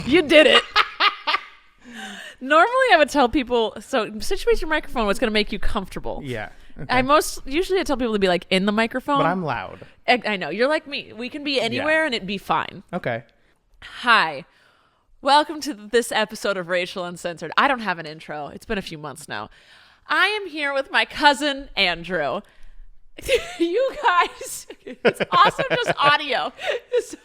You did it. Normally, I would tell people, so situate your microphone what's going to make you comfortable. Yeah. Okay. Usually I tell people to be like in the microphone. But I'm loud. I know. You're like me. We can be anywhere and it'd be fine. Okay. Hi. Welcome to this episode of Rachel Uncensored. I don't have an intro. It's been a few months now. I am here with my cousin, Andrew. You guys, it's also just audio. So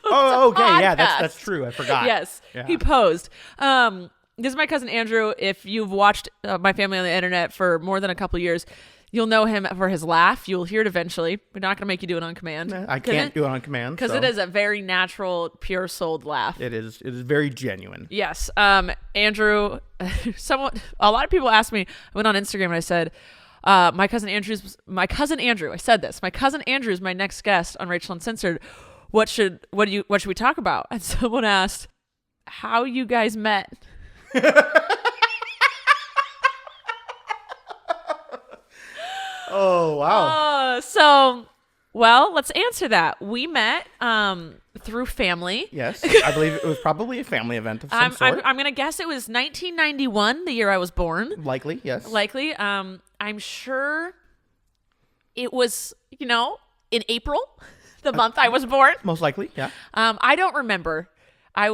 okay. Yeah, that's true. I forgot. Yes. Yeah. He posed. This is my cousin, Andrew. If you've watched my family on the internet for more than a couple years, you'll know him for his laugh. You'll hear it eventually. We're not going to make you do it on command. I can't do it on command. Because it is a very natural, pure-souled laugh. It is very genuine. Yes. Andrew, a lot of people asked me, I went on Instagram and I said, my cousin Andrew, I said this, my cousin Andrew is my next guest on Rachel Uncensored. What should we talk about? And someone asked how you guys met. Oh, wow. Let's answer that. We met through family. Yes, I believe it was probably a family event of some sort. I'm going to guess it was 1991, the year I was born. Likely, yes. Likely. I'm sure it was, in April, the month I was born. Most likely, yeah. I don't remember. I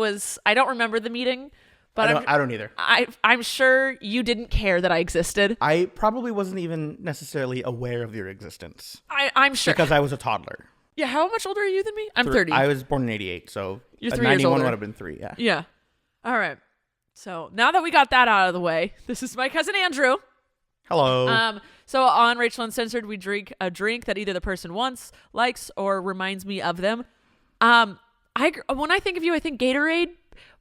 don't remember the meeting. But I don't either. I'm sure you didn't care that I existed. I probably wasn't even necessarily aware of your existence. I'm sure. Because I was a toddler. Yeah, how much older are you than me? I'm 30. I was born in 88, so You're 3 years 91 older. would have been 3, yeah. Yeah. All right. So now that we got that out of the way, this is my cousin Andrew. Hello. So on Rachel Uncensored, we drink a drink that either the person wants, likes, or reminds me of them. When I think of you, I think Gatorade.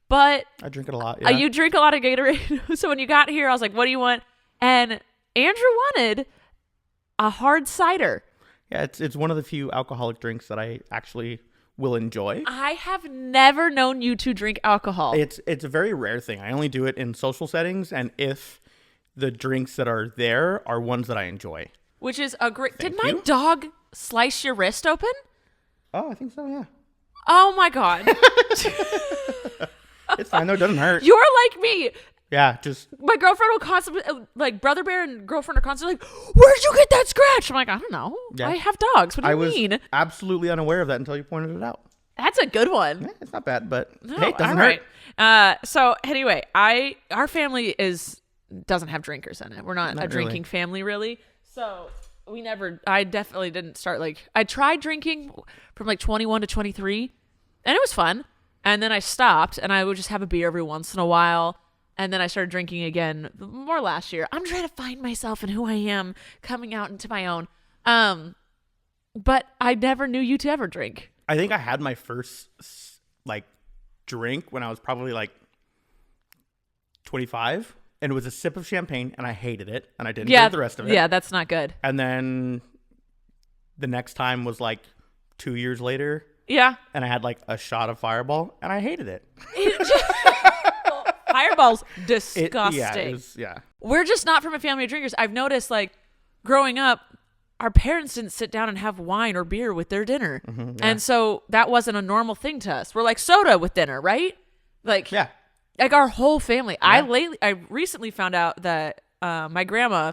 But I drink it a lot, yeah. You drink a lot of Gatorade. So when you got here, I was like, what do you want? And Andrew wanted a hard cider. Yeah, it's one of the few alcoholic drinks that I actually will enjoy. I have never known you to drink alcohol. It's a very rare thing. I only do it in social settings, and if the drinks that are there are ones that I enjoy. Which is a great... Thank Did my you. dog slice your wrist open? Oh, I think so, yeah. Oh my God. It's fine, though. It doesn't hurt. You're like me. Yeah, just... My girlfriend will constantly, like, Brother Bear and girlfriend are constantly like, where'd you get that scratch? I'm like, I don't know. Yeah. I have dogs. What do you mean? I was absolutely unaware of that until you pointed it out. That's a good one. Yeah, it's not bad, but No, hey, it doesn't all right. hurt. So anyway, our family doesn't have drinkers in it. We're not a drinking really. family, really. So I definitely didn't start, I tried drinking from like 21 to 23 and it was fun. And then I stopped and I would just have a beer every once in a while. And then I started drinking again more last year. I'm trying to find myself and who I am coming out into my own. But I never knew you to ever drink. I think I had my first, drink when I was probably, 25. And it was a sip of champagne, and I hated it. And I didn't drink the rest of it. Yeah, that's not good. And then the next time was, 2 years later. Yeah. And I had, a shot of Fireball, and I hated it. Fireball's disgusting. Yeah. We're just not from a family of drinkers. I've noticed, growing up, our parents didn't sit down and have wine or beer with their dinner. Mm-hmm, yeah. And so that wasn't a normal thing to us. We're like soda with dinner, right? Yeah. Like our whole family. Yeah. I recently found out that my grandma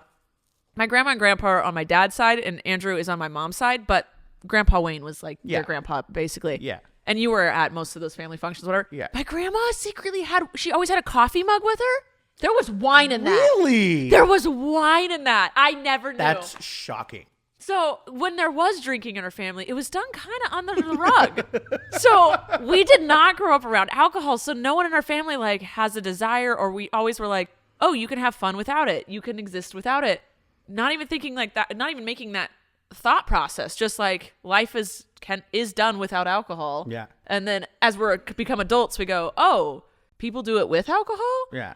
and grandpa are on my dad's side and Andrew is on my mom's side, but Grandpa Wayne was their grandpa, basically. Yeah. And you were at most of those family functions, whatever. Yeah. My grandma secretly she always had a coffee mug with her. There was wine in that. Really? There was wine in that. I never knew. That's shocking. So when there was drinking in our family, it was done kind of under the rug. So we did not grow up around alcohol. So no one in our family has a desire, or we always were like, oh, you can have fun without it. You can exist without it. Not even thinking like that, not even making that thought process. Just life is done without alcohol. Yeah. And then as we're become adults, we go, oh, people do it with alcohol? Yeah.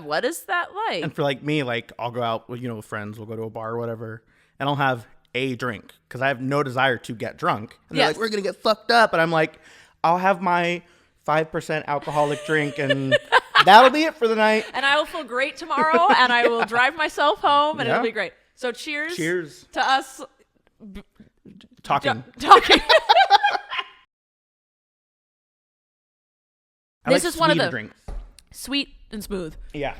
What is that like? And for me, I'll go out with friends. We'll go to a bar or whatever, and I'll have a drink because I have no desire to get drunk. And they're like, we're gonna get fucked up, and I'm like, I'll have my 5% alcoholic drink, and that'll be it for the night. And I will feel great tomorrow, and I will drive myself home, and it'll be great. So cheers to us talking. This is one of the drinks. sweet and smooth. Yeah.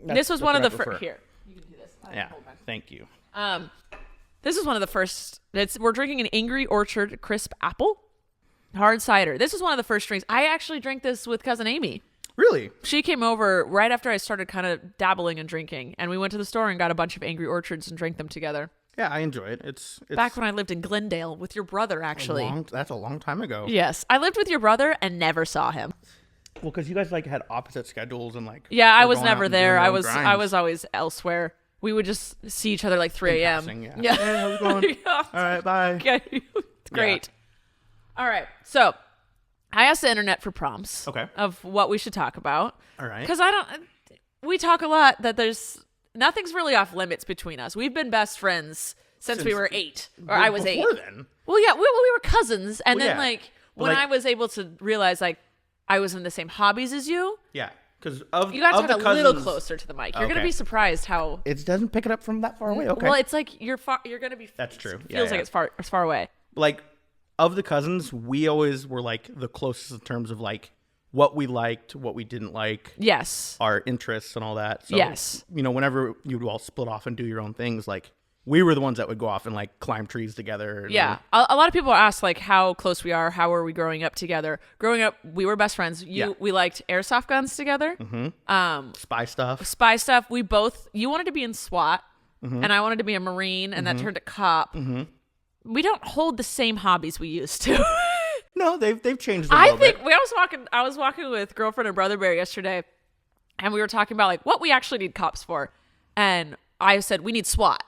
This was one of the first. Here, you can do this. Yeah. Thank you. This is one of the first. We're drinking an Angry Orchard crisp apple hard cider. This is one of the first drinks. I actually drank this with cousin Amy. Really? She came over right after I started kind of dabbling in drinking, and we went to the store and got a bunch of Angry Orchards and drank them together. Yeah, I enjoy it. It's back when I lived in Glendale with your brother, actually. That's a long time ago. Yes, I lived with your brother and never saw him. Well, because you guys like had opposite schedules and like. Yeah, I was never there. I was always elsewhere. We would just see each other like 3 a.m. Yeah. Hey, how's it going? Yeah. All right, bye. Yeah, it's great. Yeah. All right, so I asked the internet for prompts. Okay. Of what we should talk about. All right. Because we talk a lot that nothing's really off limits between us. We've been best friends since we were 8, or I was 8. Before then. Well, yeah, we were cousins, and then When I was able to realize like I was in the same hobbies as you. Yeah, because you got to talk a little closer to the mic. You're gonna be surprised how it doesn't pick it up from that far away. Okay. Well, it's like you're gonna be. That's true. Feels like it's far away. Like of the cousins, we always were like the closest in terms of like what we liked, what we didn't like. Yes. Our interests and all that. So, yes. Whenever you'd all split off and do your own things, like we were the ones that would go off and like climb trees together. Yeah. A lot of people ask like how close we are. How were we growing up together? Growing up, we were best friends. We liked airsoft guns together. Mm-hmm. Spy stuff. We both, you wanted to be in SWAT and I wanted to be a Marine and that turned to cop. Mm-hmm. We don't hold the same hobbies we used to. No, they've changed a little bit. I was walking with girlfriend and brother bear yesterday and we were talking about like what we actually need cops for. And I said, we need SWAT.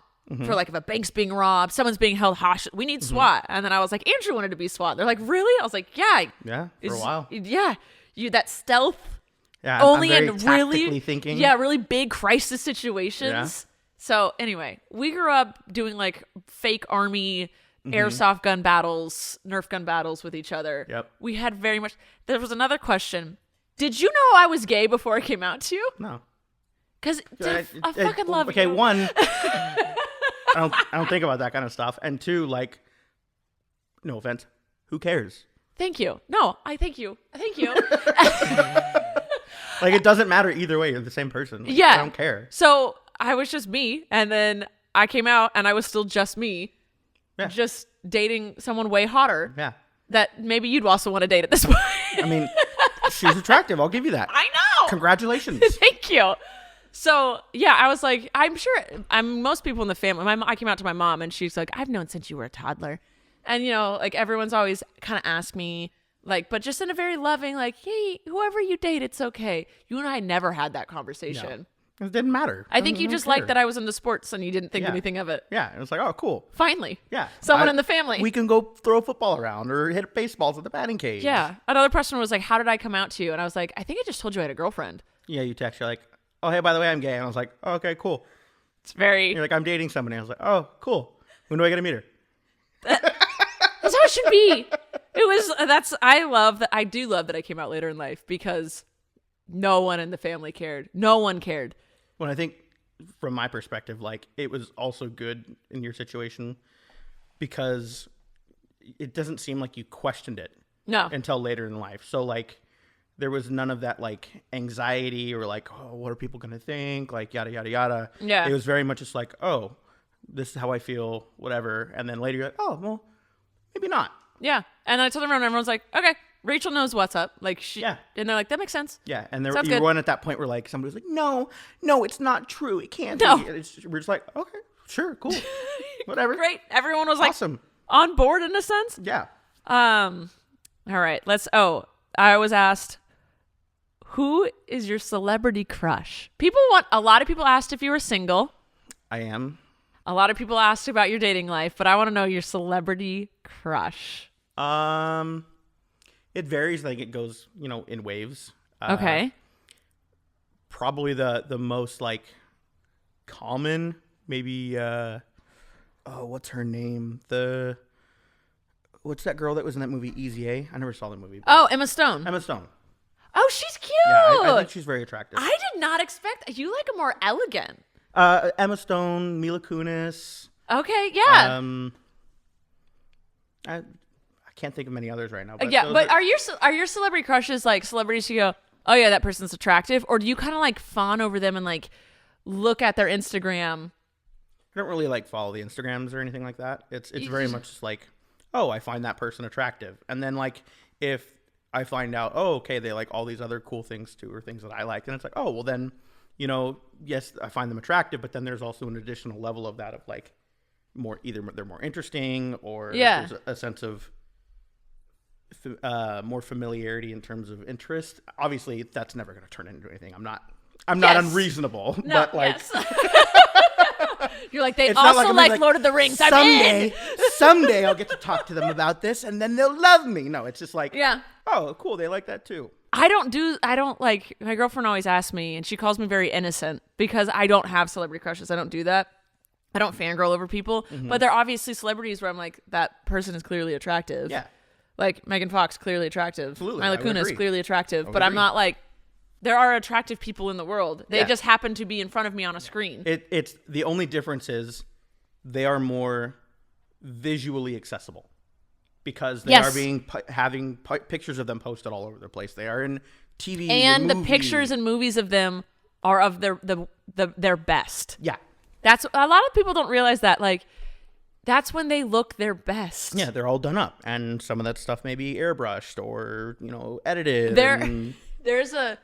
For like if a bank's being robbed, someone's being held hostage, we need SWAT. And then I was like, Andrew wanted to be SWAT. They're like, really? I was like, yeah. Yeah, for a while. Yeah. That stealth. Yeah, only I'm very in really tactically thinking. Yeah, really big crisis situations. Yeah. So anyway, we grew up doing like fake army airsoft gun battles, Nerf gun battles with each other. Yep. We had very much. There was another question. Did you know I was gay before I came out to you? No. Because I fucking love you. Okay, one. I don't think about that kind of stuff. And two, like, no offense, who cares? Thank you. No, I thank you. Thank you. Like, it doesn't matter either way. You're the same person. Like, yeah. I don't care. So I was just me. And then I came out and I was still just me. Yeah. Just dating someone way hotter. Yeah. That maybe you'd also want to date at this point. I mean, she's attractive. I'll give you that. I know. Congratulations. Thank you. So, yeah, I was like, I'm sure most people in the family, I came out to my mom and she's like, I've known since you were a toddler. And, like everyone's always kind of asked me, like, but just in a very loving, like, hey, whoever you date, it's okay. You and I never had that conversation. No, it didn't matter. I think you just liked that I was into sports and you didn't think anything of it. Yeah. It was like, oh, cool. Finally. Yeah. Someone in the family. We can go throw a football around or hit baseballs at the batting cage. Yeah. Another person was like, how did I come out to you? And I was like, I think I just told you I had a girlfriend. Yeah, you text, you're like, oh, hey, by the way, I'm gay. And I was like, oh, okay, cool. It's very... You're like, I'm dating somebody. I was like, oh, cool. When do I get to meet her? That's how it should be. I do love that I came out later in life because no one in the family cared. No one cared. Well, I think from my perspective, like, it was also good in your situation because it doesn't seem like you questioned it. No. Until later in life. So, like, there was none of that, like, anxiety or, like, oh, what are people going to think? Like, yada, yada, yada. Yeah. It was very much just like, oh, this is how I feel, whatever. And then later you're like, oh, well, maybe not. Yeah. And I told everyone, everyone's like, okay, Rachel knows what's up. Like, and they're like, that makes sense. Yeah. And you were one at that point where, like, somebody was like, no, it's not true. It can't be. We're just like, okay, sure, cool. Whatever. Great. Everyone was awesome. Like, on board in a sense. Yeah. All right. I was asked, who is your celebrity crush? A lot of people asked if you were single. I am. A lot of people asked about your dating life, but I want to know your celebrity crush. It varies. Like, it goes, in waves. Okay. Probably the most, like, common, maybe, what's her name? What's that girl that was in that movie, Easy A? I never saw the movie. Oh, Emma Stone. Emma Stone. Oh, she's cute. Yeah, I think she's very attractive. I did not expect. You like a more elegant. Emma Stone, Mila Kunis. Okay, yeah. I can't think of many others right now. But yeah, but are your celebrity crushes like celebrities you go, oh yeah, that person's attractive? Or do you kind of like fawn over them and like look at their Instagram? I don't really like follow the Instagrams or anything like that. It's very much just like, oh, I find that person attractive. And then like if I find out, oh, okay, they like all these other cool things too, or things that I like, then it's like, oh, well then, you know, yes, I find them attractive, but then there's also an additional level of that of like either they're more interesting or there's a sense of more familiarity in terms of interest. Obviously, that's never going to turn into anything. I'm not unreasonable, but like. You're like, they also like Lord of the Rings. Someday I'll get to talk to them about this and then they'll love me. No, it's just like, oh, cool. They like that too. I don't like, my girlfriend always asks me, and she calls me very innocent because I don't have celebrity crushes. I don't do that. I don't fangirl over people, but they're obviously celebrities where I'm like, that person is clearly attractive. Yeah. Like Megan Fox, clearly attractive. Absolutely. Mila Kunis, clearly attractive. But I'm not like, there are attractive people in the world. They just happen to be in front of me on a screen. It's the only difference is they are more visually accessible because they are having pictures of them posted all over the place. They are in TV and the pictures and movies of them are of their best. Yeah, that's a lot of people don't realize that. Like, that's when they look their best. Yeah, they're all done up, and some of that stuff may be airbrushed or edited. There's a.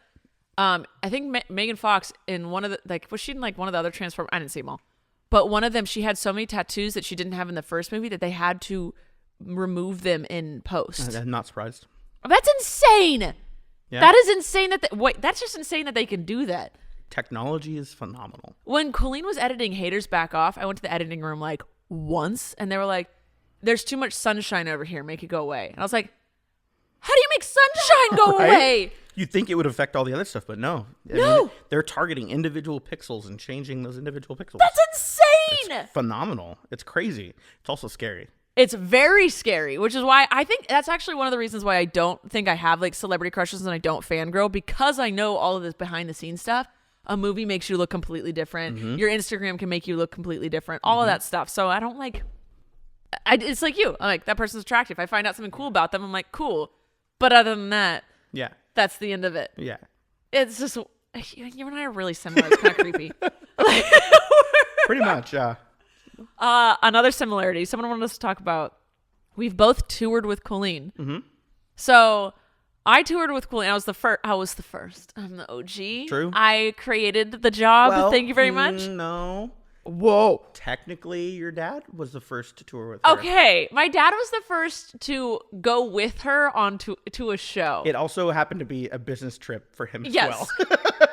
I think Megan Fox in one of the, like, was she in like one of the other Transformers? I didn't see them all, but one of them, she had so many tattoos that she didn't have in the first movie that they had to remove them in post. I'm not surprised. That's insane. Yeah. That is insane that's just insane that they can do that. Technology is phenomenal. When Colleen was editing Haters Back Off, I went to the editing room like once and they were like, there's too much sunshine over here, make it go away. And I was like, how do you make sunshine go away? You'd think it would affect all the other stuff, but no. I mean, they're targeting individual pixels and changing those individual pixels. That's insane. It's phenomenal. It's crazy. It's also scary. It's very scary, which is why I think that's actually one of the reasons why I don't think I have like celebrity crushes and I don't fangirl, because I know all of this behind the scenes stuff. A movie makes you look completely different. Mm-hmm. Your Instagram can make you look completely different. All of that stuff. So I don't like. It's like you. I'm like, that person's attractive. I find out something cool about them. I'm like, cool. But other than that, that's the end of it. Yeah. It's just, you and I are really similar. It's kind of creepy. Pretty much, yeah. Another similarity, someone wanted us to talk about, we've both toured with Colleen. Mm-hmm. So I toured with Colleen. I was the first. I'm the OG. True. I created the job. Well, thank you very much. No. Whoa. Technically, your dad was the first to tour with her. Okay. My dad was the first to go with her to a show. It also happened to be a business trip for him as well.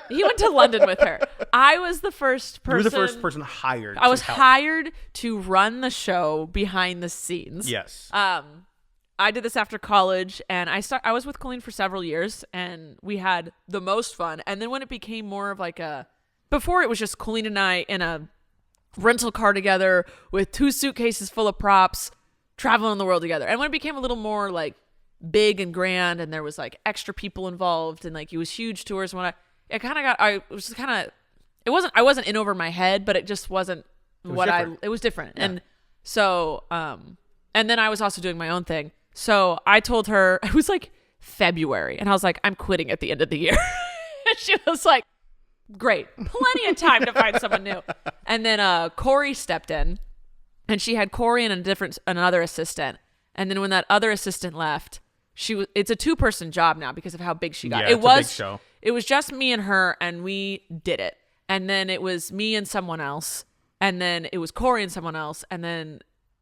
He went to London with her. I was the first person. You were the first person hired. I was hired to run the show behind the scenes. Yes. I did this after college, and I was with Colleen for several years, and we had the most fun. And then when it became more of like before it was just Colleen and I in a rental car together with 2 suitcases full of props, traveling the world together. And when it became a little more like big and grand, and there was like extra people involved, and like it was huge tours, when I wasn't in over my head, but it just wasn't it was different. Yeah. And so, and then I was also doing my own thing. So I told her, it was like February, and I was like, I'm quitting at the end of the year. And she was like, great, plenty of time to find someone new. And then Corey stepped in, and she had Corey and another assistant. And then when that other assistant left, it's a 2-person job now because of how big she got. Yeah, it's a big show. It was just me and her, and we did it. And then it was me and someone else, and then it was Corey and someone else, and then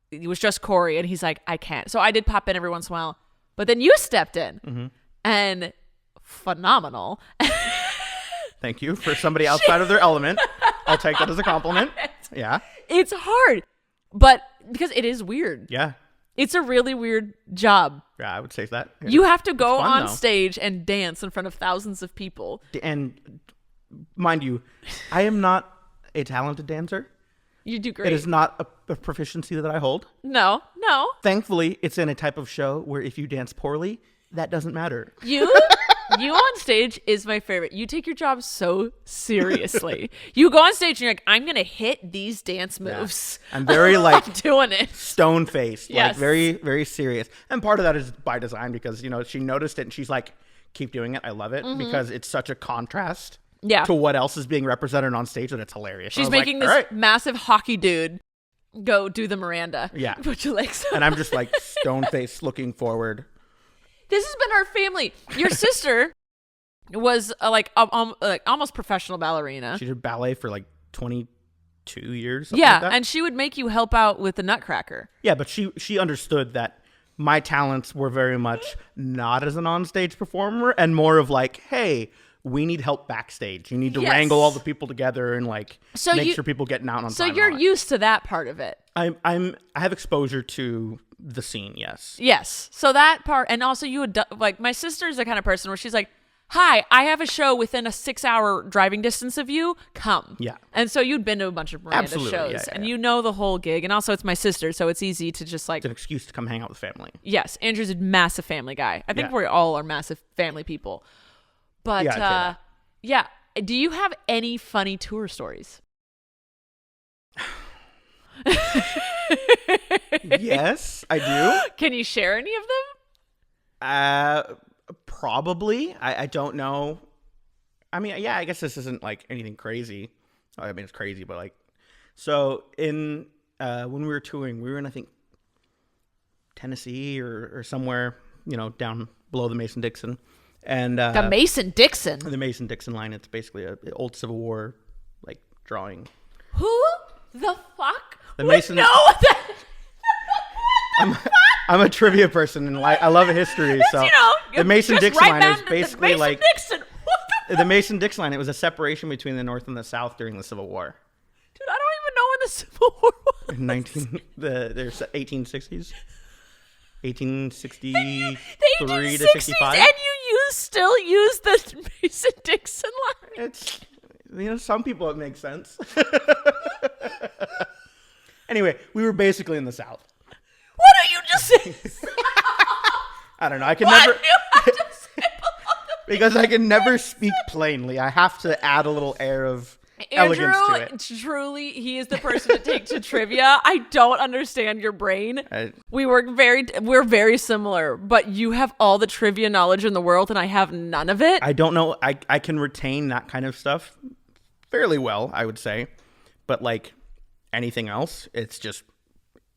it was just Corey, and he's like, I can't. So I did pop in every once in a while, but then you stepped in, and phenomenal. Thank you. For somebody outside of their element, I'll take that as a compliment. Yeah. It's hard, but because it is weird. Yeah. It's a really weird job. Yeah, I would say that. You have to go on stage and dance in front of thousands of people. And mind you, I am not a talented dancer. You do great. It is not a proficiency that I hold. No. Thankfully, it's in a type of show where if you dance poorly, that doesn't matter. You You on stage is my favorite. You take your job so seriously. You go on stage and you're like, I'm going to hit these dance moves. Yeah. I'm very like I'm doing it. Stone faced, Yes. like very, very serious. And part of that is by design because, you know, she noticed it and she's like, keep doing it. I love it because it's such a contrast to what else is being represented on stage that it's hilarious. She's making this massive hockey dude go do the Miranda. Yeah. Put your legs up. And I'm just like stone faced looking forward. This has been our family. Your sister was like almost professional ballerina. She did ballet for like 22 years. Yeah, like that. and she would make you help out with the Nutcracker. Yeah, but she understood that my talents were very much not as an onstage performer and more of like, hey, we need help backstage. You need to wrangle all the people together and like make sure people get out on time. So you're used to that part of it. I have exposure to the scene, yes. Yes. So that part, and also you would like my sister's the kind of person where she's like, "Hi, I have a show within a 6-hour driving distance of you. Come." Yeah. And so you'd been to a bunch of Miranda shows, and you know the whole gig. And also, it's my sister, so it's easy to just like it's an excuse to come hang out with family. Yes, Andrew's a massive family guy. I think we all are massive family people. But yeah, do you have any funny tour stories? Yes, I do. Can you share any of them? Probably. I don't know. I mean, yeah, I guess this isn't like anything crazy. I mean, it's crazy, but like, so in when we were touring, we were in I think Tennessee or somewhere, you know, down below the Mason-Dixon. And the Mason-Dixon. The Mason-Dixon line. It's basically an old Civil War like drawing. Who the fuck would know that? I'm a trivia person and like I love history. So you know, the Mason-Dixon line is basically like the Mason-Dixon line. It was a separation between the North and the South during the Civil War. Dude, I don't even know when the Civil War was. There's 1860s. 1863 the to 65. And you still use the Mason-Dixon line. It's, you know, some people it makes sense. Anyway, we were basically in the South. What are you just saying? I don't know. I can never because I can never speak plainly. I have to add a little air of elegance to it. Truly, he is the person to take to trivia. I don't understand your brain. We're very similar, but you have all the trivia knowledge in the world, and I have none of it. I don't know. I can retain that kind of stuff fairly well, I would say, but like anything else, it's just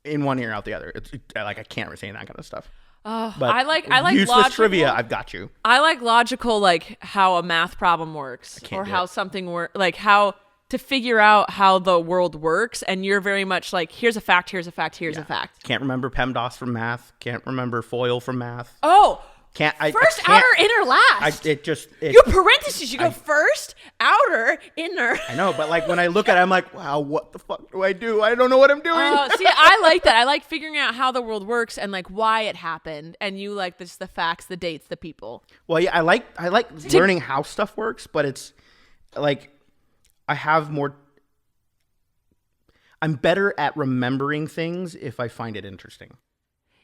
in one ear out the other. It's like I can't retain that kind of stuff. But I like useless logical trivia. I've got you. I like logical, like how a math problem works, or how something works, like how to figure out how the world works. And you're very much like, here's a fact, here's a fact, here's a fact. Can't remember PEMDAS from math. Can't remember FOIL from math. Oh. First, outer, inner, last. Your parentheses. You go first, outer, inner. I know, but like when I look at it, I'm like, wow, what the fuck do? I don't know what I'm doing. See, I like that. I like figuring out how the world works and like why it happened. And you like the facts, the dates, the people. Well, yeah, I like learning how stuff works, but it's like I'm better at remembering things if I find it interesting.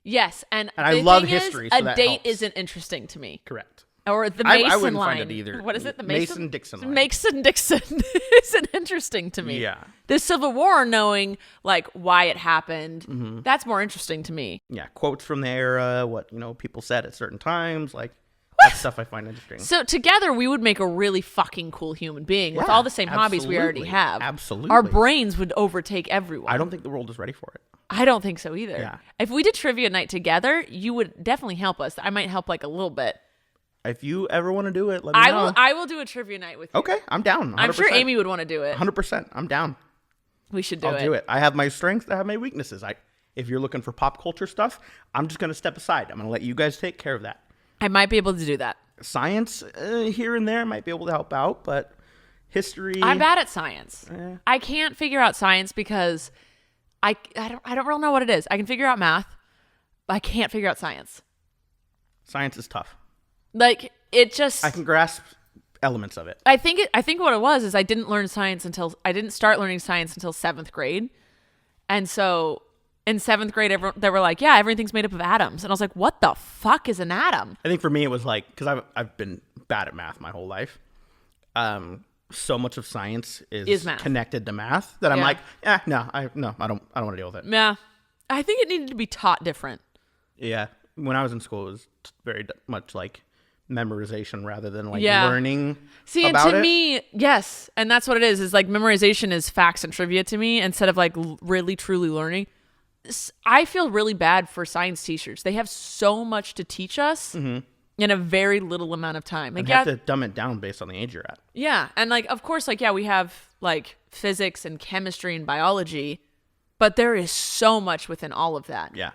Yes, and I love history. So a date helps. isn't interesting to me. Correct. Or the Mason I wouldn't line. find it either. What is it? The Mason-Dixon line. Mason-Dixon isn't interesting to me. Yeah. The Civil War, knowing like why it happened, that's more interesting to me. Yeah, quotes from the era, what people said at certain times, like that stuff I find interesting. So together we would make a really fucking cool human being with all the same hobbies we already have. Absolutely. Our brains would overtake everyone. I don't think the world is ready for it. I don't think so either. Yeah. If we did trivia night together, you would definitely help us. I might help like a little bit. If you ever want to do it, let me know. I will do a trivia night with you. Okay, I'm down. 100%. I'm sure Amy would want to do it. 100%. I'm down. We should do it. I'll do it. I have my strengths. I have my weaknesses. If you're looking for pop culture stuff, I'm just going to step aside. I'm going to let you guys take care of that. I might be able to do that. Science here and there might be able to help out, but history. I'm bad at science. I can't figure out science because I don't really know what it is. I can figure out math, but I can't figure out science. Science is tough. Like it just. I can grasp elements of it. I think what it was is I didn't start learning science until 7th grade, and so in 7th grade, they were like, yeah, everything's made up of atoms. And I was like, what the fuck is an atom? I think for me, it was like, because I've been bad at math my whole life. So much of science is math. Connected to math that I'm like, no, I don't want to deal with it. Yeah. I think it needed to be taught different. Yeah. When I was in school, it was very much like memorization rather than like learning. See, about and to it. me, yes. And that's what it is like memorization is facts and trivia to me instead of like really, truly learning. I feel really bad for science teachers. They have so much to teach us in a very little amount of time. Like, you have to dumb it down based on the age you're at. Yeah. And like, of course, like, we have like physics and chemistry and biology, but there is so much within all of that. Yeah.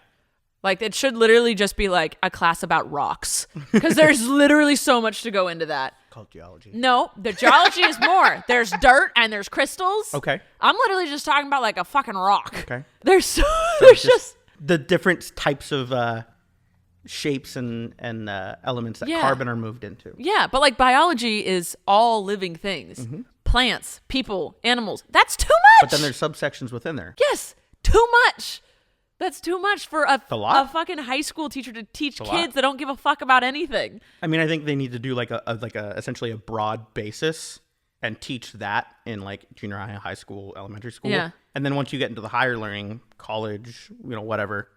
Like, it should literally just be like a class about rocks because there's literally so much to go into that. Called geology. No, the geology is more. There's dirt and there's crystals. Okay. I'm literally just talking about like a fucking rock. Okay. There's There's just the different types of shapes and elements that carbon are moved into. Yeah, but like biology is all living things. Plants, people, animals. That's too much. But then there's subsections within there. Yes, too much. That's too much for a fucking high school teacher to teach kids that don't give a fuck about anything. I mean, I think they need to do like a essentially a broad basis and teach that in like junior high, high school, elementary school. Yeah. And then once you get into the higher learning, college, whatever,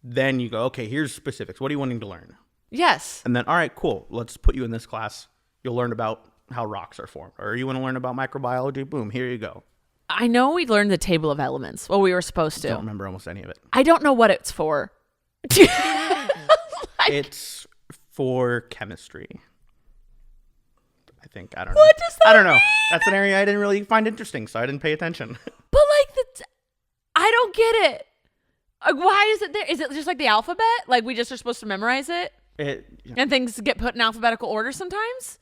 then you go, okay, here's specifics. What are you wanting to learn? Yes. And then, all right, cool. Let's put you in this class. You'll learn about how rocks are formed. Or you want to learn about microbiology? Boom, here you go. I know we learned the table of elements. Well, we were supposed to. I don't remember almost any of it. I don't know what it's for. It's for chemistry. I think. I don't know. What does that I don't know. mean? That's an area I didn't really find interesting, so I didn't pay attention. But like, I don't get it. Why is it there? Is it just like the alphabet? Like we just are supposed to memorize it? And things get put in alphabetical order sometimes?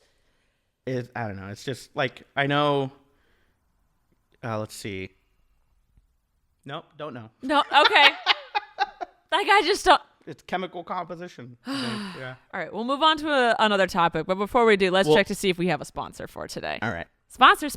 I don't know. It's just like, I know. Let's see. Nope, don't know. No, okay. Like I just don't. It's chemical composition. I think. Yeah. All right, we'll move on to another topic. But before we do, let's check to see if we have a sponsor for today. All right. Sponsor.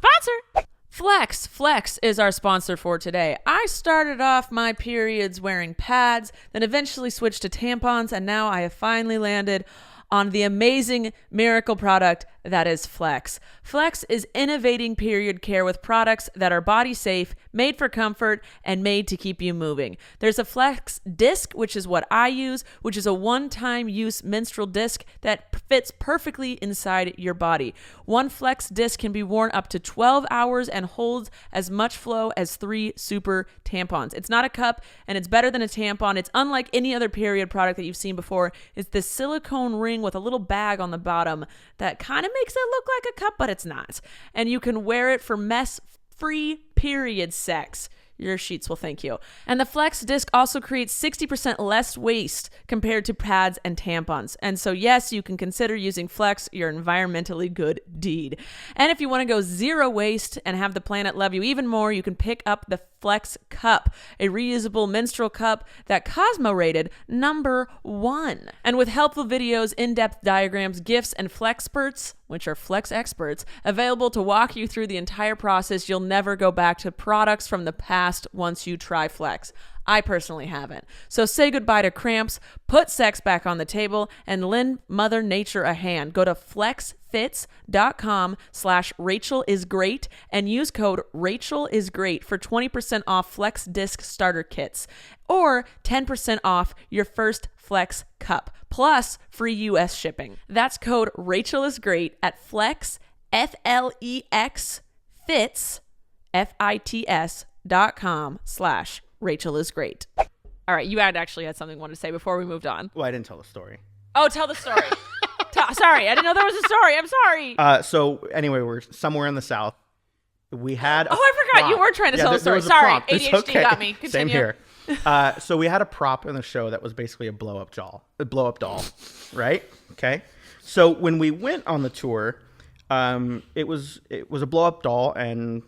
Flex is our sponsor for today. I started off my periods wearing pads, then eventually switched to tampons, and now I have finally landed on the amazing miracle product that is Flex. Flex is innovating period care with products that are body safe, made for comfort, and made to keep you moving. There's a Flex disc, which is what I use, which is a one-time use menstrual disc that fits perfectly inside your body. One Flex disc can be worn up to 12 hours and holds as much flow as 3 super tampons. It's not a cup, and it's better than a tampon. It's unlike any other period product that you've seen before. It's this silicone ring with a little bag on the bottom that kind of makes it look like a cup, but it's not. And you can wear it for mess-free period sex. Your sheets will thank you. And the Flex disc also creates 60% less waste compared to pads and tampons. And so, yes, you can consider using Flex, your environmentally good deed. And if you want to go zero waste and have the planet love you even more, you can pick up the Flex Cup, a reusable menstrual cup that Cosmo rated #1. And with helpful videos, in-depth diagrams, GIFs, and Flexperts, which are Flex experts, available to walk you through the entire process, you'll never go back to products from the past once you try Flex. I personally haven't. So say goodbye to cramps, put sex back on the table, and lend Mother Nature a hand. Go to flexfits.com/RachelIsGreat and use code RachelIsGreat for 20% off Flex disc starter kits or 10% off your first Flex cup, plus free US shipping. That's code RachelIsGreat at Flex, F-L-E-X, fits, fits.com/RachelIsGreat. All right, you actually had something you wanted to say before we moved on. Well, I didn't tell the story. Oh, tell the story. Sorry, I didn't know there was a story. I'm sorry. So anyway, we're somewhere in the South. We had. I forgot you were trying to tell the story. Sorry, ADHD got me. Continue. Same here. So we had a prop in the show that was basically a blow up doll, right? Okay. So when we went on the tour, it was a blow up doll, and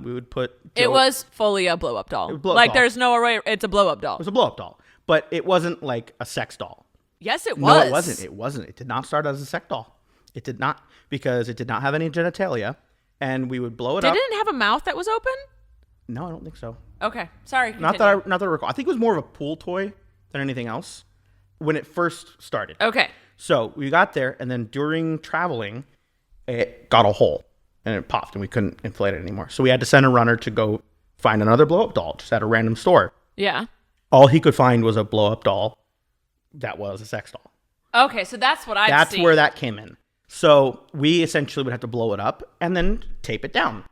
we would put. It was fully a blow up doll. Doll. There's no way. It's a blow up doll. It was a blow up doll, but it wasn't like a sex doll. Yes, it was. No, it wasn't. It wasn't. It did not start as a sex doll. It did not, because it did not have any genitalia, and we would blow it up. Did it have a mouth that was open? No, I don't think so. Okay, sorry. Not that I recall. I think it was more of a pool toy than anything else when it first started. Okay. So we got there, and then during traveling, it got a hole, and it popped, and we couldn't inflate it anymore. So we had to send a runner to go find another blow-up doll just at a random store. Yeah. All he could find was a blow-up doll that was a sex doll. Okay, so that's what I've seen. That's where that came in. So we essentially would have to blow it up and then tape it down.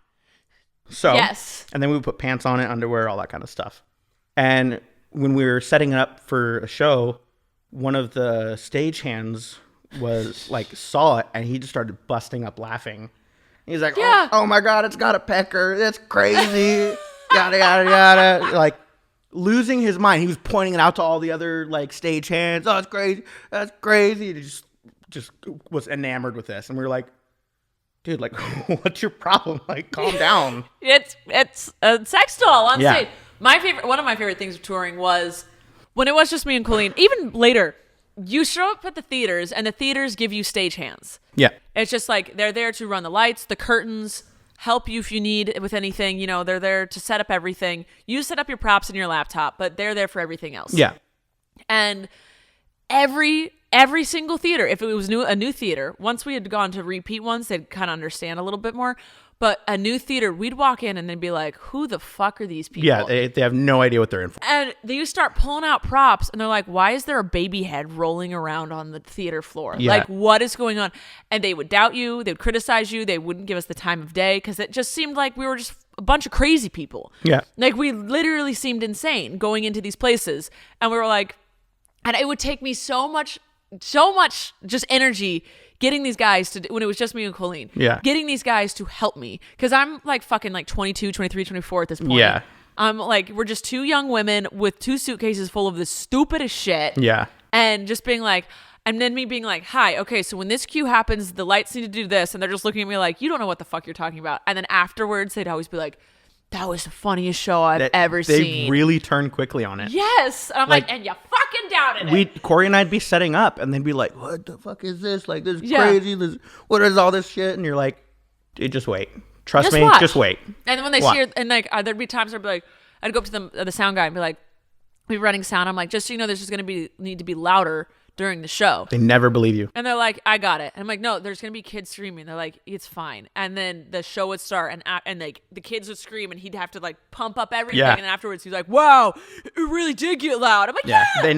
So, yes. And then we would put pants on it, underwear, all that kind of stuff. And when we were setting it up for a show, one of the stagehands was like, saw it, and he just started busting up laughing. He's like, oh my God, it's got a pecker. That's crazy. Yada, yada, yada. Like, losing his mind. He was pointing it out to all the other like stagehands. Oh, it's crazy. That's crazy. He just was enamored with this. And we were like, dude, like, what's your problem? Like, calm down. It's a sex doll on stage. One of my favorite things of touring was when it was just me and Colleen. Even later, you show up at the theaters, and the theaters give you stagehands. Yeah. It's just like they're there to run the lights, the curtains, help you if you need with anything. You know, they're there to set up everything. You set up your props in your laptop, but they're there for everything else. Yeah. And every single theater, if it was a new theater, once we had gone to repeat ones, they'd kind of understand a little bit more. But a new theater, we'd walk in and they'd be like, who the fuck are these people? Yeah, they have no idea what they're in for. And you start pulling out props and they're like, why is there a baby head rolling around on the theater floor? Yeah. Like, what is going on? And they would doubt you. They would criticize you. They wouldn't give us the time of day because it just seemed like we were just a bunch of crazy people. Yeah. Like, we literally seemed insane going into these places. And we were like, and it would take me so much just energy getting these guys to, when it was just me and Colleen, getting these guys to help me. Cause I'm like fucking like 22, 23, 24 at this point. Yeah. I'm like, we're just two young women with two suitcases full of the stupidest shit. Yeah. And just being like, and then me being like, hi, okay, so when this cue happens, the lights need to do this. And they're just looking at me like, you don't know what the fuck you're talking about. And then afterwards, they'd always be like, that was the funniest show I've ever seen. They really turned quickly on it. Yes. And I'm like, and you fucking doubted it. Corey and I'd be setting up, and they'd be like, what the fuck is this? Like, this is crazy. What is all this shit? And you're like, dude, just wait. Trust me, watch. just wait. And then when they hear, and like, there'd be times where I'd be like, I'd go up to the sound guy and be like, we'd be running sound. I'm like, just so you know, this is going to need to be louder during the show. They never believe you. And they're like, I got it. And I'm like, no, there's going to be kids screaming. They're like, it's fine. And then the show would start, and like the kids would scream, and he'd have to like pump up everything. Yeah. And then afterwards he's like, wow, it really did get loud. I'm like, yeah. They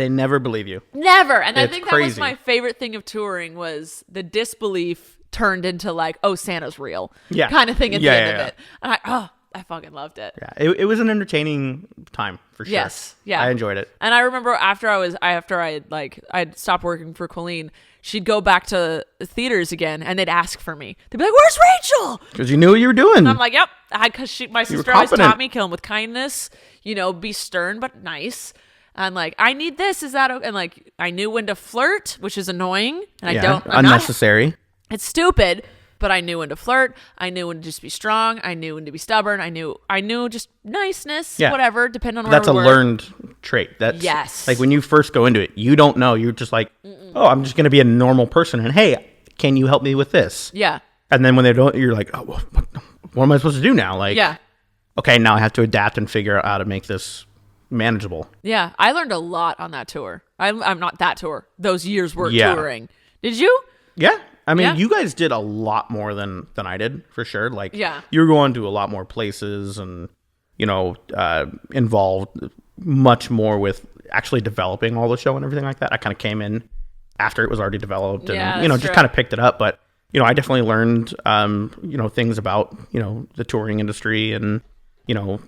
never believe you. Never. And I think crazy. that was my favorite thing of touring was the disbelief turned into like, oh, Santa's real. Yeah. Kind of thing at the end of it. And I fucking loved it. Yeah, it was an entertaining time for sure. Yes, yeah, I enjoyed it. And I remember after I'd stopped working for Colleen, she'd go back to the theaters again, and they'd ask for me. They'd be like, "Where's Rachel?" Because you knew what you were doing. And I'm like, "Yep," because my sister always taught me, kill him with kindness. You know, be stern but nice. And like, I need this. Is that okay? And like, I knew when to flirt, which is annoying, and I'm unnecessary. It's stupid. But I knew when to flirt. I knew when to just be strong. I knew when to be stubborn. I knew just niceness, whatever, depending on where That's a learned trait. That's yes. Like when you first go into it, you don't know. You're just like, oh, I'm just going to be a normal person. And hey, can you help me with this? Yeah. And then when they don't, you're like, oh, what am I supposed to do now? Like, okay, now I have to adapt and figure out how to make this manageable. Yeah. I learned a lot on that tour. I'm not that tour. Those years were touring. Did you? Yeah. I mean, you guys did a lot more than I did, for sure. Like, you were going to a lot more places and, you know, involved much more with actually developing all the show and everything like that. I kind of came in after it was already developed and, you know, just kind of picked it up. But, you know, I definitely learned, you know, things about, you know, the touring industry and, you know,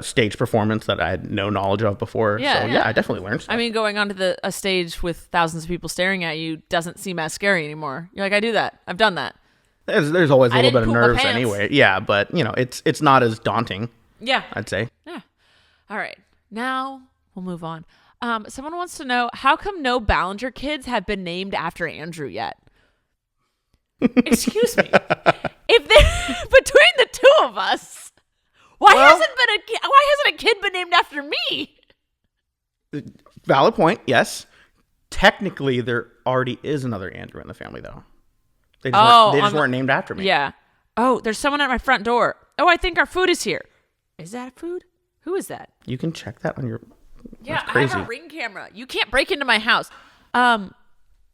stage performance that I had no knowledge of before. Yeah, I definitely learned stuff. I mean, going onto a stage with thousands of people staring at you doesn't seem as scary anymore. You're like, I do that. I've done that. There's always a little bit of nerves anyway. Yeah, but, you know, it's not as daunting. Yeah. I'd say. Yeah. All right. Now we'll move on. Someone wants to know, how come no Ballinger kids have been named after Andrew yet? Excuse me. If they between the two of us, why hasn't a kid been named after me? Valid point. Yes. Technically, there already is another Andrew in the family, though. They just weren't named after me. Yeah. Oh, there's someone at my front door. Oh, I think our food is here. Is that food? Who is that? You can check that on your. Yeah, That's I crazy. have a Ring camera. You can't break into my house.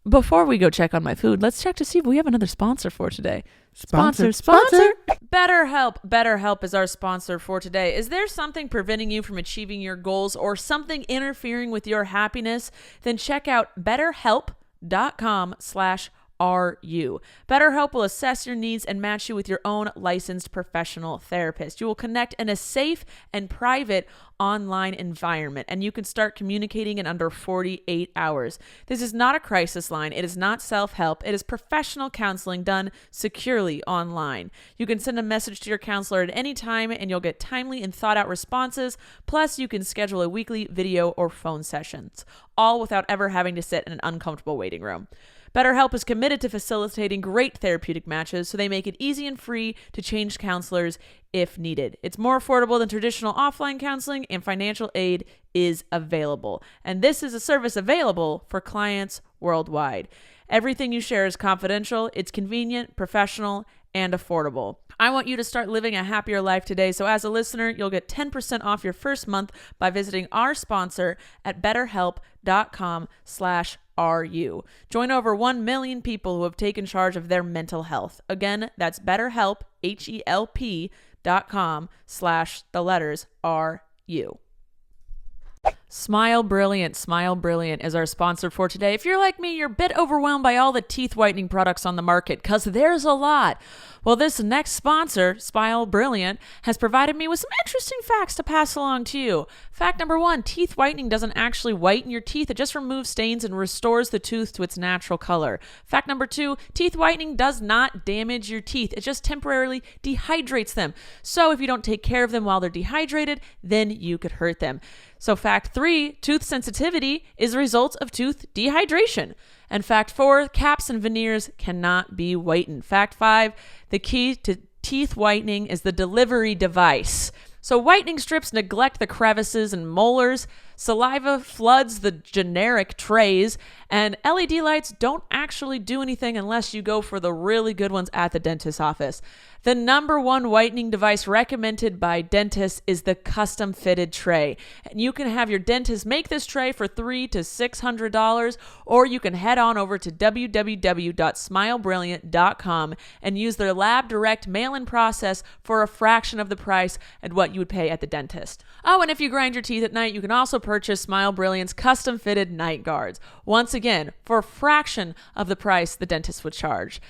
Before we go check on my food, let's check to see if we have another sponsor for today. Sponsor. BetterHelp. BetterHelp is our sponsor for today. Is there something preventing you from achieving your goals or something interfering with your happiness? Then check out betterhelp.com/RU. BetterHelp will assess your needs and match you with your own licensed professional therapist. You will connect in a safe and private online environment, and you can start communicating in under 48 hours. This is not a crisis line. It is not self-help. It is professional counseling done securely online. You can send a message to your counselor at any time, and you'll get timely and thought-out responses. Plus, you can schedule a weekly video or phone sessions, all without ever having to sit in an uncomfortable waiting room. BetterHelp is committed to facilitating great therapeutic matches, so they make it easy and free to change counselors if needed. It's more affordable than traditional offline counseling, and financial aid is available. And this is a service available for clients worldwide. Everything you share is confidential, it's convenient, professional, and affordable. I want you to start living a happier life today. So as a listener, you'll get 10% off your first month by visiting our sponsor at betterhelp.com/RU. Join over 1 million people who have taken charge of their mental health. Again, that's BetterHelp, HELP.com/RU. Smile Brilliant. Smile Brilliant is our sponsor for today. If you're like me, you're a bit overwhelmed by all the teeth whitening products on the market because there's a lot. Well, this next sponsor, Smile Brilliant, has provided me with some interesting facts to pass along to you. Fact number 1, teeth whitening doesn't actually whiten your teeth. It just removes stains and restores the tooth to its natural color. Fact number 2, teeth whitening does not damage your teeth. It just temporarily dehydrates them. So if you don't take care of them while they're dehydrated, then you could hurt them. So fact 3, tooth sensitivity is a result of tooth dehydration. And fact 4, caps and veneers cannot be whitened. Fact 5, the key to teeth whitening is the delivery device. So whitening strips neglect the crevices and molars, saliva floods the generic trays, and LED lights don't actually do anything unless you go for the really good ones at the dentist's office. The number one whitening device recommended by dentists is the custom fitted tray. And you can have your dentist make this tray for $300 to $600, or you can head on over to www.smilebrilliant.com and use their lab direct mail-in process for a fraction of the price at what you would pay at the dentist. Oh, and if you grind your teeth at night, you can also purchase Smile Brilliant's custom fitted night guards. Once again, for a fraction of the price the dentist would charge.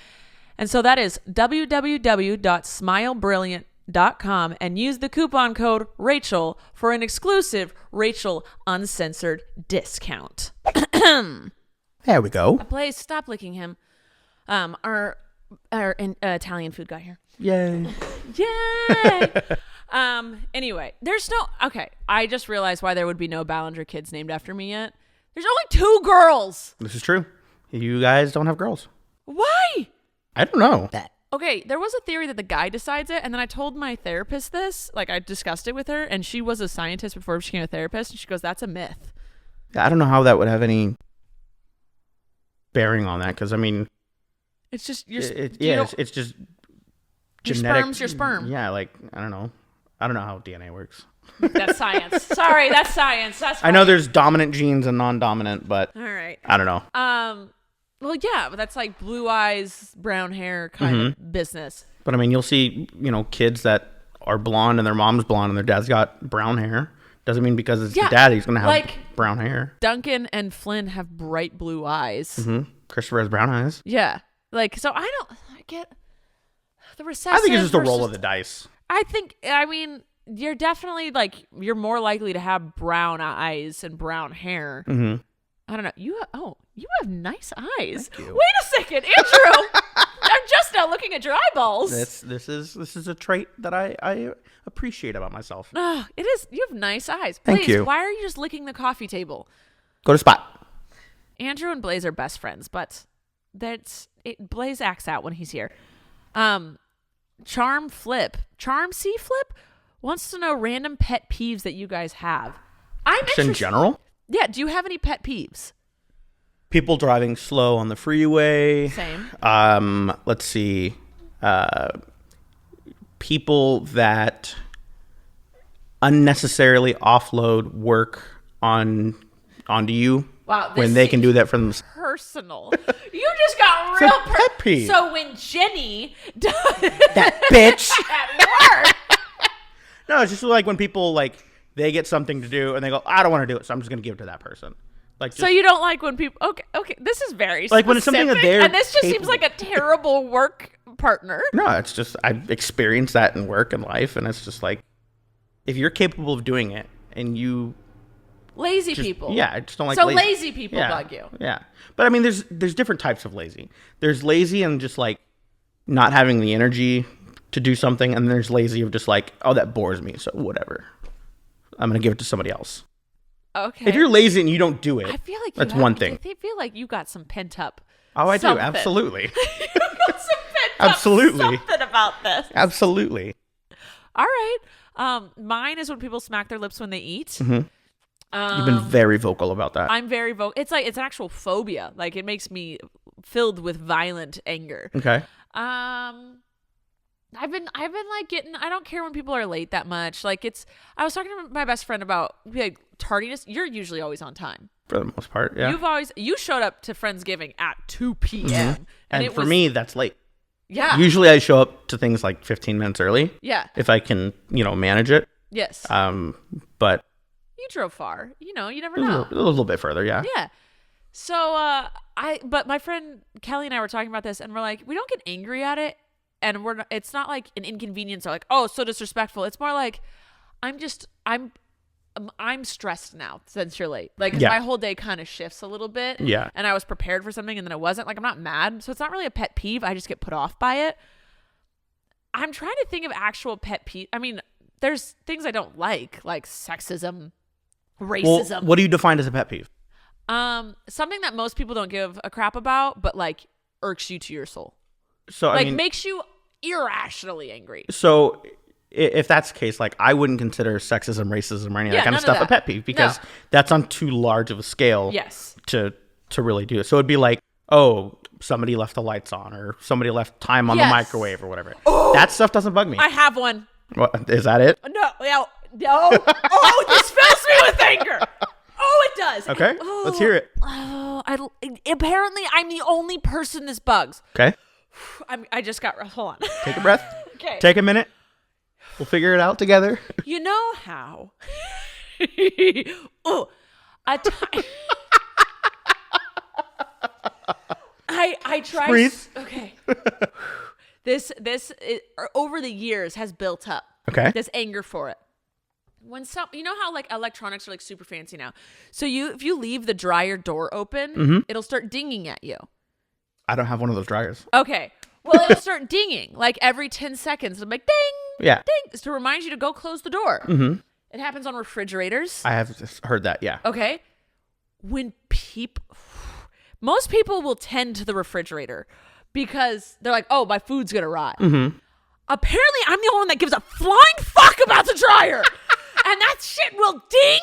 And so that is www.smilebrilliant.com and use the coupon code Rachel for an exclusive Rachel Uncensored discount. There we go. Blaze, stop licking him. Our Italian food guy here. Yay. Yay! Anyway, there's no... Okay, I just realized why there would be no Ballinger kids named after me yet. There's only 2 girls. This is true. You guys don't have girls. Why? I don't know. Okay, there was a theory that the guy decides it, and then I told my therapist this. Like, I discussed it with her, and she was a scientist before she became a therapist, and she goes, that's a myth. Yeah, I don't know how that would have any bearing on that, because, I mean... It's just... it's just your genetic... sperm's your sperm. Yeah, like, I don't know. I don't know how DNA works. That's science. Sorry, that's science. That's I know there's dominant genes and non-dominant, but... All right. I don't know. Well, yeah, but that's like blue eyes, brown hair kind of business. But I mean, you'll see, kids that are blonde and their mom's blonde and their dad's got brown hair. Doesn't mean because it's the dad he's going to have brown hair. Duncan and Flynn have bright blue eyes. Mm-hmm. Christopher has brown eyes. Yeah. So I get the recessive. I think it's just a roll of the dice. I mean, you're definitely you're more likely to have brown eyes and brown hair. Mm-hmm. I don't know. You have nice eyes. Wait a second, Andrew. I'm just now looking at your eyeballs. This is a trait that I appreciate about myself. It is. You have nice eyes. Thank Blaze, you. Why are you just licking the coffee table? Go to spot. Andrew and Blaze are best friends, but Blaze acts out when he's here. Charm C Flip wants to know random pet peeves that you guys have. I'm interested. In general? Yeah, do you have any pet peeves? People driving slow on the freeway. Same. Let's see. People that unnecessarily offload work onto you. Wow, when they can do that for themselves. Personal. You just got real pet peeve. So when Jenny does that bitch at work. No, it's just like when people like they get something to do and they go, I don't want to do it, so I'm just gonna give it to that person. Like, just, so you don't like when people? Okay, this is very like specific, when it's something that they're and this just capable. seems like a terrible work partner. No, it's just I've experienced that in work and life, and it's just like if you're capable of doing it and you. Lazy people. Yeah, I just don't like so lazy. lazy people bug you. Yeah. But I mean there's different types of lazy. There's lazy and just like not having the energy to do something, and there's lazy of just like, oh, that bores me, so whatever. I'm going to give it to somebody else. Okay. If you're lazy and you don't do it, I feel like that's one thing. I feel like you got some pent up. Oh, I something. do. Absolutely. You got some pent up Absolutely. something about this. Absolutely. All right. Mine is when people smack their lips when they eat. Mm-hmm. You've been very vocal about that. I'm very vocal. It's like it's an actual phobia. Like it makes me filled with violent anger. Okay. I've been like getting. I don't care when people are late that much. Like I was talking to my best friend about like tardiness. You're usually always on time For the most part, yeah. You showed up to Friendsgiving at 2 p.m. Mm-hmm. And for me, that's late. Yeah. Usually I show up to things like 15 minutes early. Yeah. If I can, manage it. Yes. But you drove far. You never know. A little bit further, yeah. Yeah. So but my friend Kelly and I were talking about this, and we're like, we don't get angry at it, and it's not like an inconvenience or like, oh, so disrespectful. It's more like I'm stressed now since you're late. Like my whole day kind of shifts a little bit. Yeah. And I was prepared for something and then I wasn't. Like I'm not mad. So it's not really a pet peeve. I just get put off by it. I'm trying to think of actual pet peeve. I mean, there's things I don't like sexism, racism. Well, what do you define as a pet peeve? Something that most people don't give a crap about, but like irks you to your soul. So like makes you irrationally angry. So if that's the case, like I wouldn't consider sexism, racism, or any of that kind of stuff a pet peeve because that's on too large of a scale. Yes. To really do it. So it'd be like, oh, somebody left the lights on or somebody left time on the microwave or whatever. Oh, that stuff doesn't bug me. I have one. What, is that it? No. Oh, this fills me with anger. Oh, it does. Okay, let's hear it. Apparently, I'm the only person this bugs. Okay. I just got. Hold on. Take a breath. Okay. Take a minute. We'll figure it out together. You know how? I try. Breathe. Okay. This over the years has built up. Okay. This anger for it. When you know how like electronics are like super fancy now. So if you leave the dryer door open, it'll start dinging at you. I don't have one of those dryers. Okay. Well, it'll start dinging like every 10 seconds. It'll be like ding, yeah, ding. It's to remind you to go close the door. Mm-hmm. It happens on refrigerators. I have heard that. Yeah. Okay. When most people will tend to the refrigerator because they're like, oh, my food's gonna rot. Mm-hmm. Apparently, I'm the only one that gives a flying fuck about the dryer. And that shit will ding.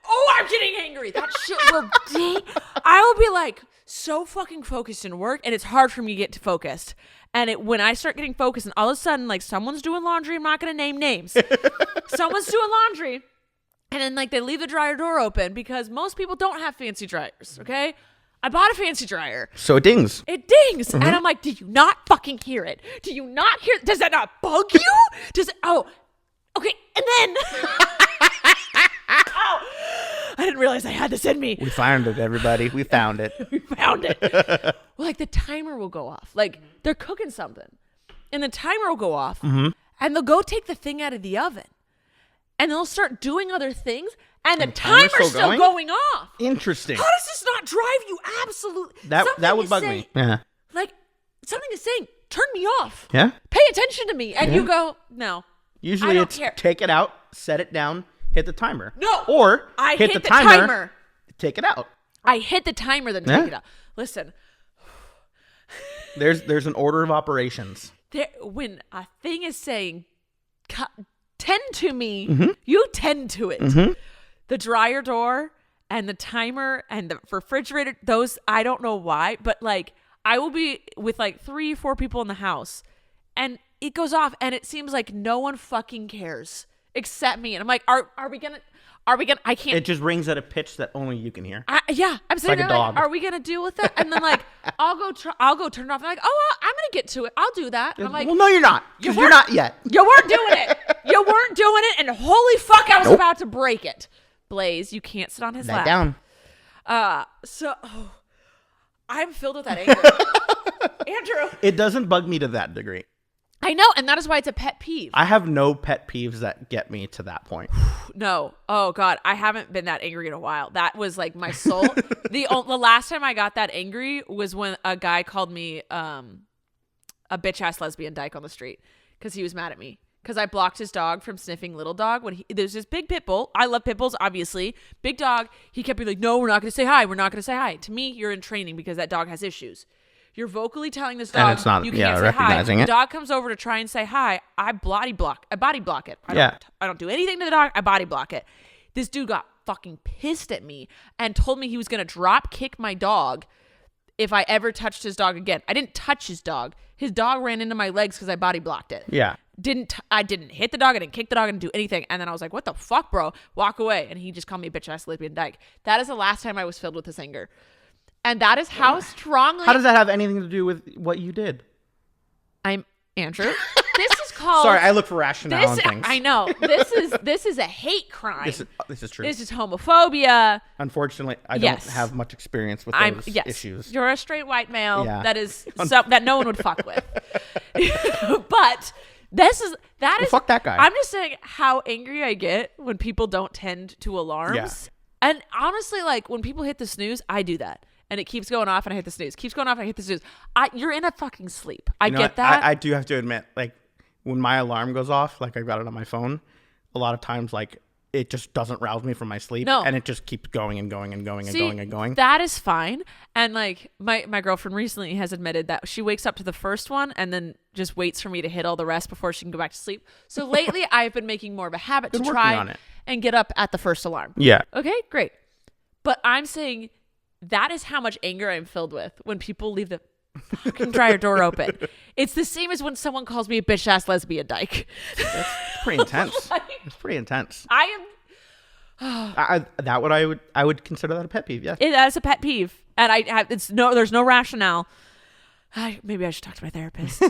Oh, I'm getting angry. That shit will ding. I will be like so fucking focused in work, and it's hard for me to get focused. And when I start getting focused, and all of a sudden, like someone's doing laundry, I'm not gonna name names. Someone's doing laundry, and then like they leave the dryer door open because most people don't have fancy dryers. Okay. I bought a fancy dryer. So it dings. It dings. Mm-hmm. And I'm like, do you not fucking hear it? Do you not hear it? Does that not bug you? Does it? Oh, okay. And then, oh, I didn't realize I had this in me. We found it, everybody. We found it. We found it. Well, like the timer will go off. Like they're cooking something and the timer will go off and they'll go take the thing out of the oven and they'll start doing other things. And the timer's still going off. Interesting. How does this not drive you absolutely? That would bug me. Yeah. Like something is saying, turn me off. Yeah. Pay attention to me. And you go, no. Usually it's take it out, set it down, hit the timer. No. Or I hit the timer, take it out. I hit the timer, then take it out. Listen. There's an order of operations. When a thing is saying, tend to me, you tend to it. Mm-hmm. The dryer door and the timer and the refrigerator, those, I don't know why, but like I will be with like 3-4 people in the house and it goes off and it seems like no one fucking cares accept me. And I'm like, are we gonna, I can't. It just rings at a pitch that only you can hear. I'm sitting like there a like, dog. are we gonna deal with it? And then like, I'll go turn it off. And they're like, oh, I'm gonna get to it. I'll do that. And I'm like, well, no, you're not. Because you're not yet. You weren't doing it. You weren't doing it. And holy fuck, I was about to break it. Blaze, you can't sit on his lap. Down. I'm filled with that anger. Andrew. It doesn't bug me to that degree. I know, and that is why it's a pet peeve. I have no pet peeves that get me to that point. No. Oh, God. I haven't been that angry in a while. That was like my soul. The last time I got that angry was when a guy called me a bitch-ass lesbian dyke on the street because he was mad at me. Because I blocked his dog from sniffing little dog. There's this big pit bull. I love pit bulls, obviously. Big dog. He kept being like, no, we're not going to say hi. We're not going to say hi. To me, you're in training because that dog has issues. You're vocally telling this dog, and it's not, you can't say recognizing hi. it. The dog comes over to try and say hi. I body block it. I don't do anything to the dog. I body block it. This dude got fucking pissed at me and told me he was going to drop kick my dog if I ever touched his dog again. I didn't touch his dog. His dog ran into my legs because I body blocked it. Yeah. I didn't hit the dog. I didn't kick the dog. I didn't do anything. And then I was like, what the fuck, bro? Walk away. And he just called me a bitch-ass lesbian dyke. That is the last time I was filled with this anger. And that is how strongly... How does that have anything to do with what you did? I'm Andrew. This is called... Sorry, I look for rationale in things. I know. This is a hate crime. This is true. This is homophobia. Unfortunately, I don't have much experience with those issues. You're a straight white male that is that no one would fuck with. But fuck that guy. I'm just saying how angry I get when people don't tend to alarms. Yeah. And honestly, like when people hit the snooze, I do that. And it keeps going off and I hit the snooze. Keeps going off and I hit the snooze. You're in a fucking sleep. I get that. I do have to admit, like when my alarm goes off, like I've got it on my phone, a lot of times like it just doesn't rouse me from my sleep. No. And it just keeps going and going and going and going and going. That is fine. And like my girlfriend recently has admitted that she wakes up to the first one and then just waits for me to hit all the rest before she can go back to sleep. So lately I've been making more of a habit to try and get up at the first alarm. Yeah. Okay, great. But I'm saying that is how much anger I'm filled with when people leave the fucking dryer door open. It's the same as when someone calls me a bitch-ass lesbian dyke. That's pretty intense. It's pretty intense. I am... I would consider that a pet peeve, yeah. That's a pet peeve. And there's no rationale. Maybe I should talk to my therapist.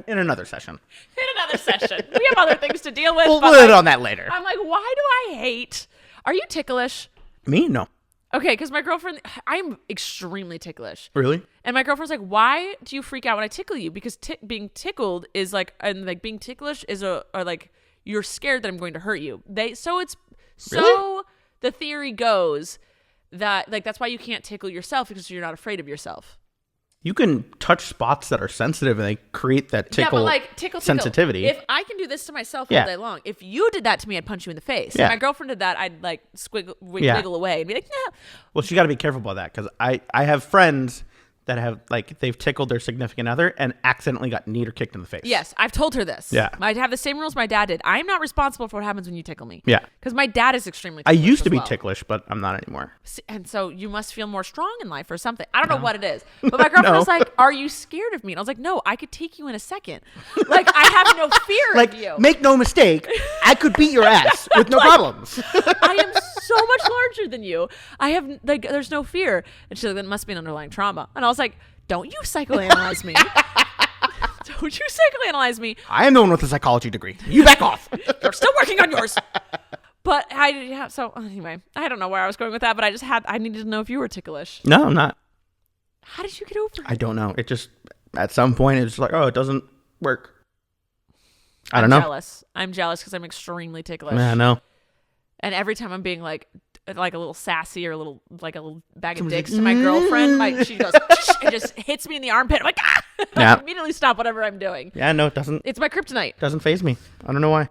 In another session. We have other things to deal with. We'll hit on that later. I'm like, why do I hate... Are you ticklish? Me? No. Okay, because my girlfriend, I'm extremely ticklish. Really? And my girlfriend's like, why do you freak out when I tickle you? Because being tickled is like, and like being ticklish is or like, you're scared that I'm going to hurt you. So the theory goes that like, that's why you can't tickle yourself because you're not afraid of yourself. You can touch spots that are sensitive and they create that tickle, sensitivity. If I can do this to myself all day long, if you did that to me, I'd punch you in the face. Yeah. If my girlfriend did that, I'd like wiggle away and be like, no. Well, she got to be careful about that because I have friends that have like they've tickled their significant other and accidentally got kneed or kicked in the face. Yes, I've told her this. Yeah. I have the same rules my dad did. I'm not responsible for what happens when you tickle me. Yeah. Because my dad is extremely I ticklish used to be as well. ticklish, but I'm not anymore. And so you must feel more strong in life or something. I don't know what it is. But my girlfriend was like, are you scared of me? And I was like, no, I could take you in a second. Like, I have no fear of you. Make no mistake, I could beat your ass with no problems. I am so much larger than you. I have, like, there's no fear. And she's like, that must be an underlying trauma. And I was like, don't you psychoanalyze me. Don't you psychoanalyze me. I am the one with a psychology degree. You back off. You're still working on yours. But so anyway, I don't know where I was going with that, but I needed to know if you were ticklish. No, I'm not. How did you get over it? I don't know. It just, at some point, it's like, oh, it doesn't work. I don't know. I'm jealous because I'm extremely ticklish. Yeah, I know. And every time I'm being like a little sassy or a little bag of dicks to my girlfriend, she goes and just hits me in the armpit. I'm like, ah! Yeah. I immediately stop whatever I'm doing. Yeah, no, it doesn't. It's my kryptonite. Doesn't faze me. I don't know why.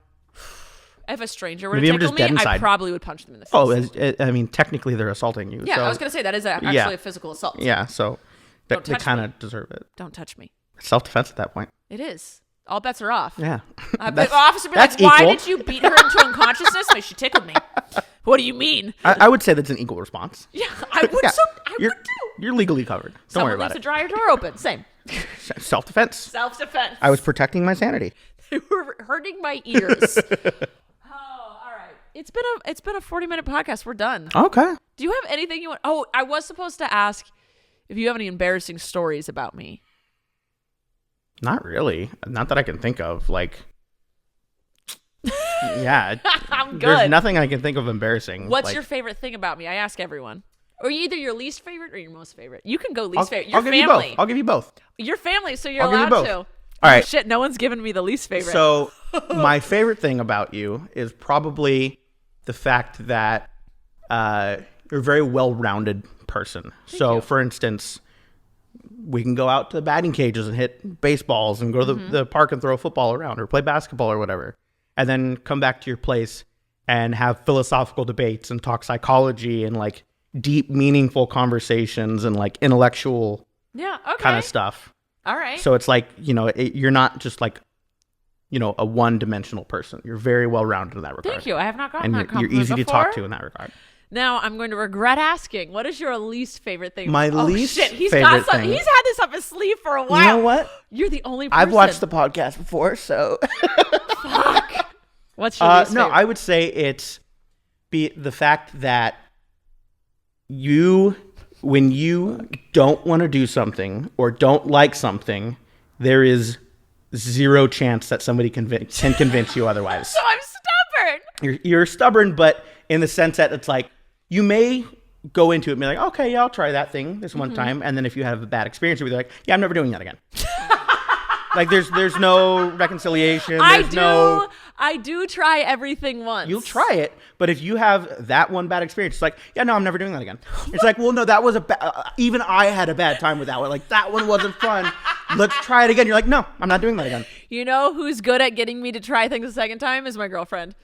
If a stranger were Maybe to I'm tickle just dead me, I inside. probably would punch them in the face. Oh, I mean, technically they're assaulting you. Yeah, so, I was going to say that is actually a physical assault. Yeah, so they kind of deserve it. Don't touch me. It's self-defense at that point. It is. All bets are off. Yeah. The officer would be like, why did you beat her into unconsciousness? Like, she tickled me. What do you mean? I would say that's an equal response. Yeah, I would. Yeah. I would too. You're legally covered. Don't worry about leaves it. the dryer door open. Same. Self-defense. Self-defense. I was protecting my sanity. They were hurting my ears. Oh, all right. It's been a 40-minute podcast. We're done. Okay. Do you have anything you want? Oh, I was supposed to ask if you have any embarrassing stories about me. Not really. Not that I can think of. Like, yeah. I'm good. There's nothing I can think of embarrassing. What's your favorite thing about me? I ask everyone. Or either your least favorite or your most favorite. You can go least favorite. Your family. I'll give you both. Your family, so you're I'll give you allowed both. to. All right. Shit, no one's given me the least favorite. So my favorite thing about you is probably the fact that you're a very well-rounded person. So, for instance, we can go out to the batting cages and hit baseballs and go to the park and throw a football around or play basketball or whatever. And then come back to your place and have philosophical debates and talk psychology and like deep, meaningful conversations and like intellectual kind of stuff. All right. So it's like, you're not just like, a one-dimensional person. You're very well-rounded in that regard. Thank you. I have not gotten that And compliment you're easy to talk before. to in that regard. Now I'm going to regret asking. What is your least favorite thing? My least shit. He's favorite got thing. He's had this up his sleeve for a while. You know what? You're the only person. I've watched the podcast before, so. Fuck. What's your least favorite? No, I would say it's the fact that when you don't want to do something or don't like something, there is zero chance that somebody can convince you otherwise. So I'm stubborn. You're stubborn, but in the sense that it's like, you may go into it and be like, okay, yeah, I'll try that thing this one time. And then if you have a bad experience, you'll be like, yeah, I'm never doing that again. Like there's no reconciliation. I do try everything once. You'll try it, but if you have that one bad experience, it's like, yeah, no, I'm never doing that again. It's like, well, no, that was even I had a bad time with that one. Like that one wasn't fun. Let's try it again. You're like, no, I'm not doing that again. You know who's good at getting me to try things a second time is my girlfriend.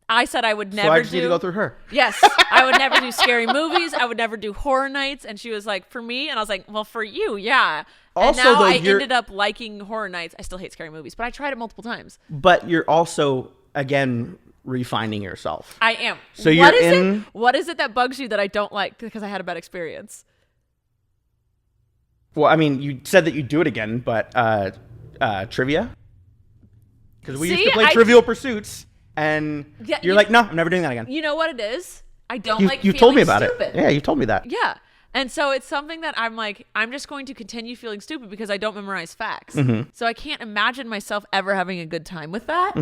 I said I would never So I just need to go through her. Yes. I would never do scary movies. I would never do horror nights. And she was like, for me? And I was like, well, for you, yeah. Also, and now though, I ended up liking horror nights. I still hate scary movies, but I tried it multiple times. But you're also, again, refining yourself. I am. So What is it that bugs you that I don't like because I had a bad experience? Well, I mean, you said that you'd do it again, but trivia? Because we used to play Trivial Pursuits, and you're like, no, I'm never doing that again. You know what it is? I don't like you feeling told me about stupid. it. Yeah, you told me that. Yeah. And so it's something that I'm like, I'm just going to continue feeling stupid because I don't memorize facts. So I can't imagine myself ever having a good time with that.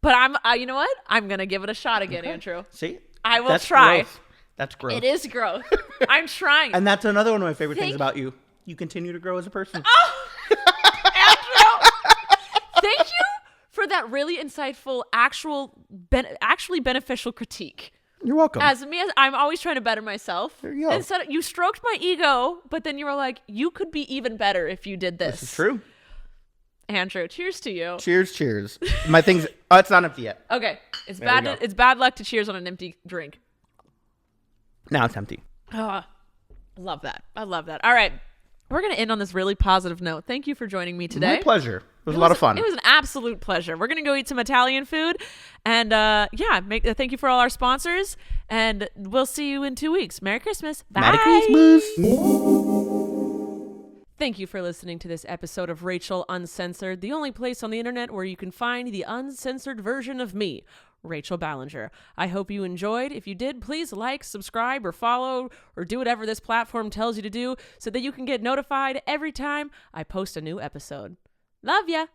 But you know what? I'm going to give it a shot again, Andrew. See? I will try. Growth. That's growth. It is growth. I'm trying. And that's another one of my favorite things about you. You continue to grow as a person. Oh, Andrew, thank you for that really insightful, actually beneficial critique. You're welcome. I'm always trying to better myself. There you go. Instead, you stroked my ego, but then you were like, you could be even better if you did this. This is true. Andrew, cheers to you. Cheers. My thing's, it's not empty yet. Okay. It's bad luck to cheers on an empty drink. Now it's empty. Oh, I love that. All right. We're going to end on this really positive note. Thank you for joining me today. My pleasure. It was a lot of fun. It was an absolute pleasure. We're going to go eat some Italian food. And thank you for all our sponsors. And we'll see you in 2 weeks. Merry Christmas. Bye. Merry Christmas. Thank you for listening to this episode of Rachel Uncensored, the only place on the internet where you can find the uncensored version of me, Rachel Ballinger. I hope you enjoyed. If you did, please like, subscribe, or follow, or do whatever this platform tells you to do so that you can get notified every time I post a new episode. Love ya!